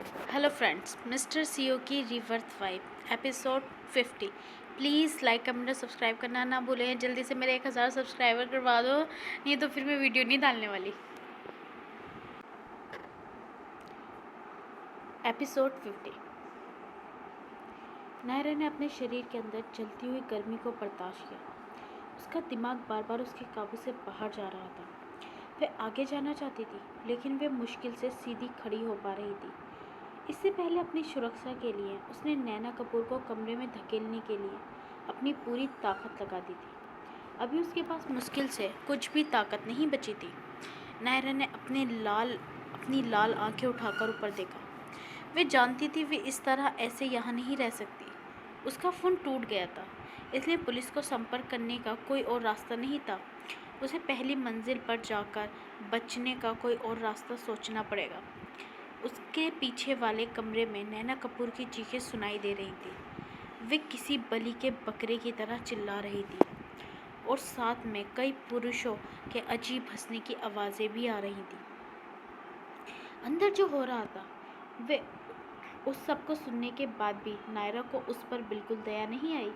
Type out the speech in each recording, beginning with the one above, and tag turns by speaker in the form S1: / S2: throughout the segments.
S1: Hello friends, mister CO की रिवर्थ vibe episode 50। Please like comment और subscribe करना ना भूलें। जल्दी से मेरे 1000 सब्सक्राइबर करवा दो, नहीं तो फिर मैं वीडियो नहीं डालने वाली। एपिसोड 50। नायरा ने अपने शरीर के अंदर चलती हुई गर्मी को बर्दाश्त किया। उसका दिमाग बार बार उसके काबू से बाहर जा रहा था। वह आगे जाना चाहती थी, लेकिन वह मुश्किल से सीधी खड़ी हो पा रही थी। इससे पहले अपनी सुरक्षा के लिए उसने नैना कपूर को कमरे में धकेलने के लिए अपनी पूरी ताकत लगा दी थी। अभी उसके पास मुश्किल से कुछ भी ताकत नहीं बची थी। नायरा ने अपनी लाल आंखें उठाकर ऊपर देखा। वे जानती थी वे इस तरह ऐसे यहाँ नहीं रह सकती। उसका फ़ोन टूट गया था, इसलिए पुलिस को संपर्क करने का कोई और रास्ता नहीं था। उसे पहली मंजिल पर जाकर बचने का कोई और रास्ता सोचना पड़ेगा। उसके पीछे वाले कमरे में नैना कपूर की चीखें सुनाई दे रही थी। वे किसी बलि के बकरे की तरह चिल्ला रही थी और साथ में कई पुरुषों के अजीब हंसने की आवाज़ें भी आ रही थी। अंदर जो हो रहा था, वे उस सब को सुनने के बाद भी नायरा को उस पर बिल्कुल दया नहीं आई।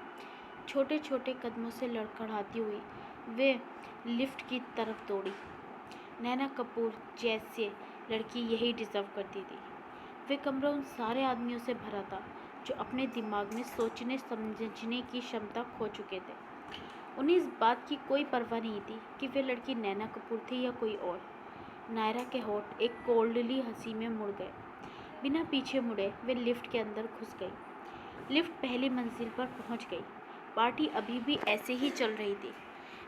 S1: छोटे छोटे कदमों से लड़खड़ाती हुई वे लिफ्ट की तरफ दौड़ी। नैना कपूर जैसे लड़की यही डिज़र्व करती थी। वे कमरा उन सारे आदमियों से भरा था जो अपने दिमाग में सोचने समझने की क्षमता खो चुके थे। उन्हें इस बात की कोई परवाह नहीं थी कि वे लड़की नैना कपूर थी या कोई और। नायरा के होठ एक कोल्डली हंसी में मुड़ गए। बिना पीछे मुड़े वे लिफ्ट के अंदर घुस गई। लिफ्ट पहली मंजिल पर पहुंच गई। पार्टी अभी भी ऐसे ही चल रही थी।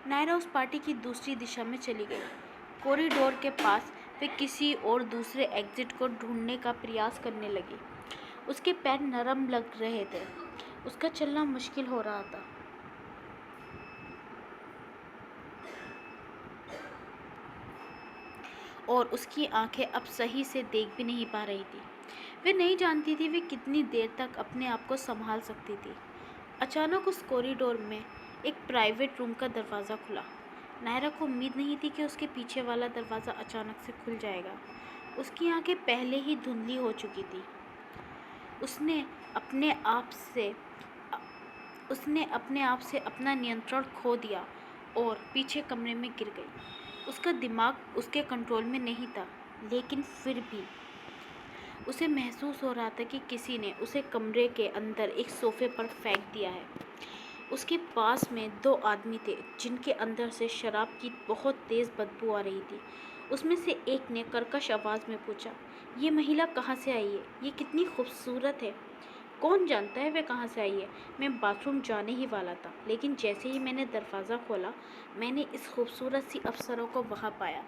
S1: नायरा उस पार्टी की दूसरी दिशा में चली गई। कॉरिडोर के पास वे किसी और दूसरे एग्जिट को ढूंढने का प्रयास करने लगी। उसके पैर नरम लग रहे थे। उसका चलना मुश्किल हो रहा था। और उसकी आंखें अब सही से देख भी नहीं पा रही थी। वे नहीं जानती थी वे कितनी देर तक अपने आप को संभाल सकती थी। अचानक उस कॉरिडोर में एक प्राइवेट रूम का दरवाज़ा खुला। नायरा को उम्मीद नहीं थी कि उसके पीछे वाला दरवाज़ा अचानक से खुल जाएगा। उसकी आंखें पहले ही धुंधली हो चुकी थी। उसने अपने आप से अपना नियंत्रण खो दिया और पीछे कमरे में गिर गई। उसका दिमाग उसके कंट्रोल में नहीं था, लेकिन फिर भी उसे महसूस हो रहा था कि किसी ने उसे कमरे के अंदर एक सोफे पर फेंक दिया है। उसके पास में दो आदमी थे जिनके अंदर से शराब की बहुत तेज़ बदबू आ रही थी। उसमें से एक ने कर्कश आवाज़ में पूछा, ये महिला कहाँ से आई है? ये कितनी खूबसूरत है। कौन जानता है वे कहाँ से आई है? मैं बाथरूम जाने ही वाला था, लेकिन जैसे ही मैंने दरवाज़ा खोला, मैंने इस खूबसूरत सी अप्सरा को वहाँ पाया।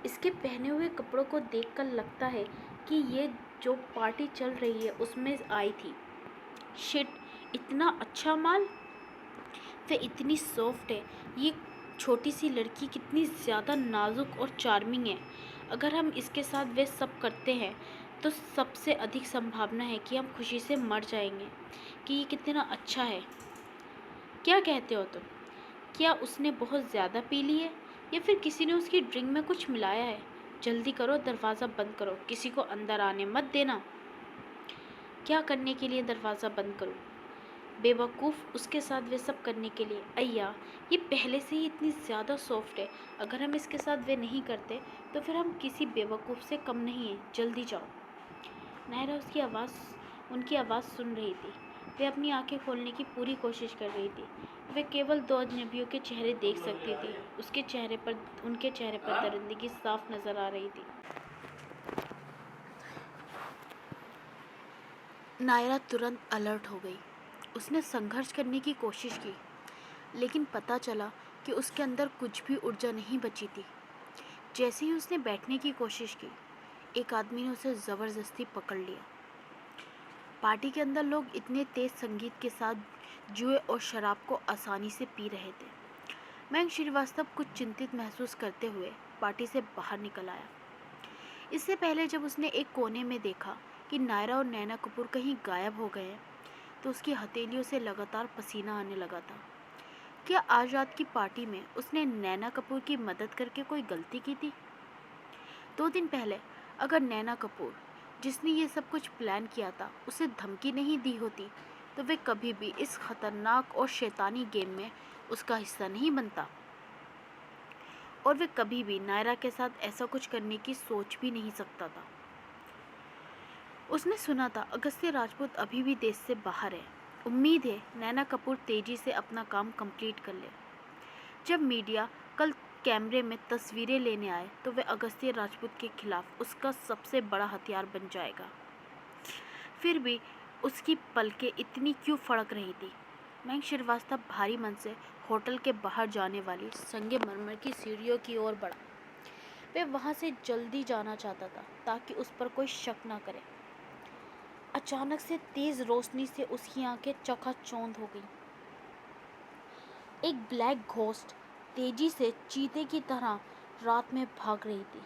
S1: इसके पहने हुए कपड़ों को देखकर लगता है कि ये जो पार्टी चल रही है उसमें आई थी। शिट, इतना अच्छा माल। वे इतनी सॉफ्ट है। ये छोटी सी लड़की कितनी ज़्यादा नाजुक और चार्मिंग है। अगर हम इसके साथ वे सब करते हैं तो सबसे अधिक संभावना है कि हम खुशी से मर जाएंगे। कि ये कितना अच्छा है। क्या कहते हो तुम? क्या उसने बहुत ज़्यादा पी ली है या फिर किसी ने उसकी ड्रिंक में कुछ मिलाया है? जल्दी करो, दरवाज़ा बंद करो, किसी को अंदर आने मत देना। क्या करने के लिए दरवाज़ा बंद करूं? बेवकूफ़, उसके साथ वे सब करने के लिए। अय्या, ये पहले से ही इतनी ज़्यादा सॉफ्ट है। अगर हम इसके साथ वे नहीं करते तो फिर हम किसी बेवकूफ़ से कम नहीं हैं। जल्दी जाओ। नायरा उनकी आवाज़ सुन रही थी। वे अपनी आंखें खोलने की पूरी कोशिश कर रही थी। वे केवल दो अजनबियों के चेहरे देख सकती थी। उनके चेहरे पर दरिंदगी साफ नज़र आ रही थी। नायरा तुरंत अलर्ट हो गई। उसने संघर्ष करने की कोशिश की, लेकिन पता चला कि उसके अंदर कुछ भी ऊर्जा नहीं बची थी। जैसे ही उसने बैठने की कोशिश की, एक आदमी ने उसे ज़बरदस्ती पकड़ लिया। पार्टी के अंदर लोग इतने तेज़ संगीत के साथ जुए और शराब को आसानी से पी रहे थे। मयंक श्रीवास्तव कुछ चिंतित महसूस करते हुए पार्टी से बाहर निकल आया। इससे पहले जब उसने एक कोने में देखा कि नायरा और नैना कपूर कहीं गायब हो गए हैं, तो उसकी हथेलियों से लगातार पसीना आने लगा था। क्या आज रात की पार्टी में उसने नैना कपूर की मदद करके कोई गलती की थी? 2 दिन पहले अगर नैना कपूर जिसने ये सब कुछ प्लान किया था उसे धमकी नहीं दी होती तो वे कभी भी इस खतरनाक और शैतानी गेम में उसका हिस्सा नहीं बनता, और वे कभी भी नायरा के साथ ऐसा कुछ करने की सोच भी नहीं सकता था। उसने सुना था अगस्त्य राजपूत अभी भी देश से बाहर है। उम्मीद है नैना कपूर तेजी से अपना काम कंप्लीट कर ले। जब मीडिया कल कैमरे में तस्वीरें लेने आए तो वह अगस्त्य राजपूत के खिलाफ उसका सबसे बड़ा हथियार बन जाएगा। फिर भी उसकी पलकें इतनी क्यों फड़क रही थी? मयंक श्रीवास्तव भारी मन से होटल के बाहर जाने वाली संगमरमर की सीढ़ियों की ओर बढ़ा। वह वहां से जल्दी जाना चाहता था ताकि उस पर कोई शक न करे। अचानक से तेज रोशनी से उसकी आंखें चकाचौंध हो गईं। एक ब्लैक घोस्ट तेजी से चीते की तरह रात में भाग रही थी।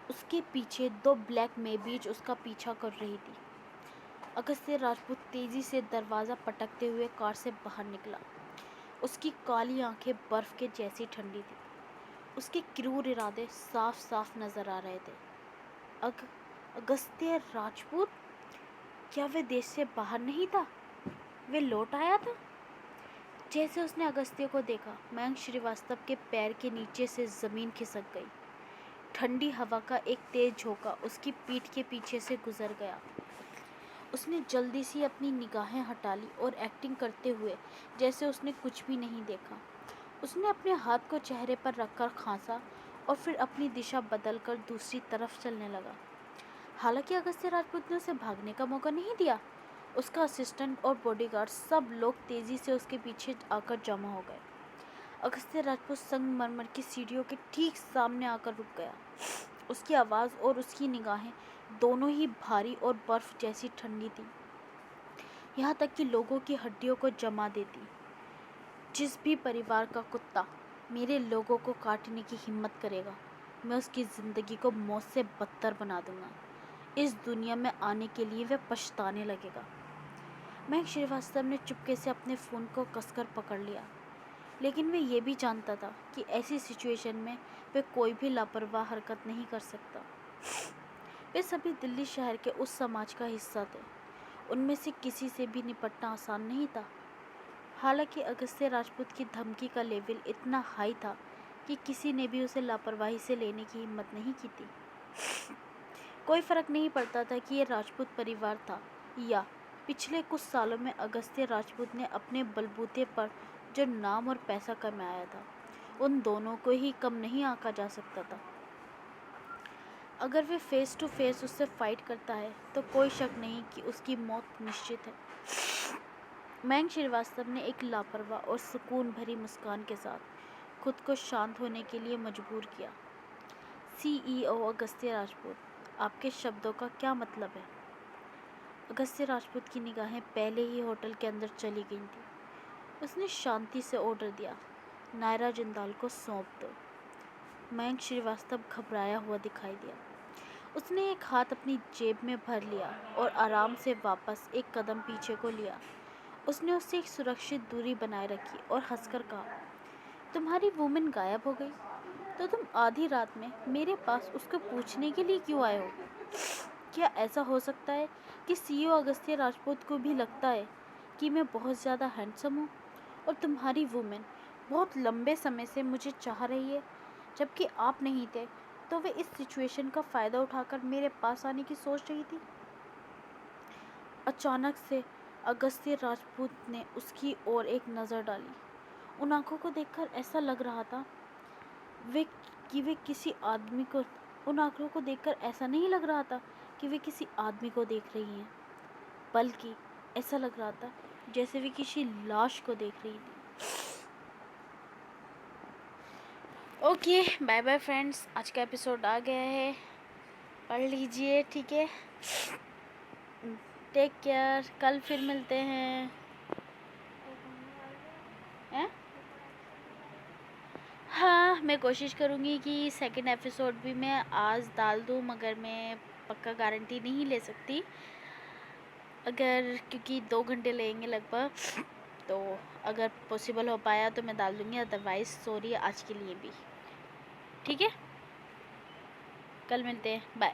S1: उसके पीछे 2 ब्लैक मेबीज उसका पीछा कर रही थी। अगस्त्य राजपूत तेजी से दरवाज़ा पटकते हुए कार से बाहर निकला। उसकी काली आंखें बर्फ के जैसी ठंडी थी। उसके क्रूर इरादे साफ साफ नजर आ रहे थे। अगस्त्य राजपूत? क्या वे देश से बाहर नहीं था? वे लौट आया था? जैसे उसने अगस्त्य को देखा, मयंक श्रीवास्तव के पैर के नीचे से जमीन खिसक गई। ठंडी हवा का एक तेज झोंका उसकी पीठ के पीछे से गुजर गया। उसने जल्दी से अपनी निगाहें हटा ली और एक्टिंग करते हुए जैसे उसने कुछ भी नहीं देखा, उसने अपने हाथ को चेहरे पर रखकर खांसा और फिर अपनी दिशा बदलकर दूसरी तरफ चलने लगा। हालांकि अगस्त्य राजपूत ने उसे भागने का मौका नहीं दिया। उसका असिस्टेंट और बॉडीगार्ड सब लोग तेजी से उसके पीछे आकर जमा हो गए। अगस्त्य राजपूत संगमरमर की सीढ़ियों के ठीक सामने आकर रुक गया। उसकी आवाज़ और उसकी निगाहें दोनों ही भारी और बर्फ जैसी ठंडी थी, यहाँ तक कि लोगों की हड्डियों को जमा देती। जिस भी परिवार का कुत्ता मेरे लोगों को काटने की हिम्मत करेगा, मैं उसकी ज़िंदगी को मौत से बदतर बना दूंगा। इस दुनिया में आने के लिए वह पछताने लगेगा। मयंक श्रीवास्तव ने चुपके से अपने फ़ोन को कसकर पकड़ लिया, लेकिन वह ये भी जानता था कि ऐसी सिचुएशन में वह कोई भी लापरवाह हरकत नहीं कर सकता। वे सभी दिल्ली शहर के उस समाज का हिस्सा थे। उनमें से किसी से भी निपटना आसान नहीं था। हालांकि अगस्त्य राजपूत की धमकी का लेवल इतना हाई था कि किसी ने भी उसे लापरवाही से लेने की हिम्मत नहीं की थी। कोई फर्क नहीं पड़ता था कि यह राजपूत परिवार था या पिछले कुछ सालों में अगस्त्य राजपूत ने अपने बलबूते पर जो नाम और पैसा कमाया था, उन दोनों को ही कम नहीं आंका जा सकता था। अगर वे फेस टू फेस उससे फाइट करता है तो कोई शक नहीं कि उसकी मौत निश्चित है। मयंक श्रीवास्तव ने एक लापरवाह और सुकून भरी मुस्कान के साथ खुद को शांत होने के लिए मजबूर किया। CEO अगस्त्य राजपूत, आपके शब्दों का क्या मतलब है? अगस्त्य राजपूत की निगाहें पहले ही होटल के अंदर चली गई थी। उसने शांति से ऑर्डर दिया, नायरा जिंदाल को सौंप दो। मयंक श्रीवास्तव घबराया हुआ दिखाई दिया। उसने एक हाथ अपनी जेब में भर लिया और आराम से वापस एक कदम पीछे को लिया। उसने उससे एक सुरक्षित दूरी बनाए रखी और हंसकर कहा, तुम्हारी वुमेन गायब हो गई तो तुम आधी रात में मेरे पास उसको पूछने के लिए क्यों आए हो? क्या ऐसा हो सकता है कि CEO अगस्त्य राजपूत को भी लगता है कि मैं बहुत ज़्यादा हैंडसम हूँ और तुम्हारी वुमेन बहुत लंबे समय से मुझे चाह रही है, जबकि आप नहीं थे तो वे इस सिचुएशन का फ़ायदा उठाकर मेरे पास आने की सोच रही थी? अचानक से अगस्त्य राजपूत ने उसकी ओर एक नज़र डाली। उन आंखों को देखकर ऐसा लग रहा था वे किसी आदमी को उन आंखों को देखकर ऐसा नहीं लग रहा था कि वे किसी आदमी को देख रही हैं, बल्कि ऐसा लग रहा था जैसे वे किसी लाश को देख रही थी। ओके, बाय बाय फ्रेंड्स, आज का एपिसोड आ गया है, पढ़ लीजिए, ठीक है? टेक केयर, कल फिर मिलते हैं। हाँ, मैं कोशिश करूँगी कि सेकंड एपिसोड भी मैं आज डाल दूँ, मगर मैं पक्का गारंटी नहीं ले सकती, क्योंकि 2 घंटे लगेंगे लगभग, तो अगर पॉसिबल हो पाया तो मैं डाल दूँगी, अदरवाइज़ सॉरी आज के लिए भी, ठीक है? कल मिलते हैं, बाय।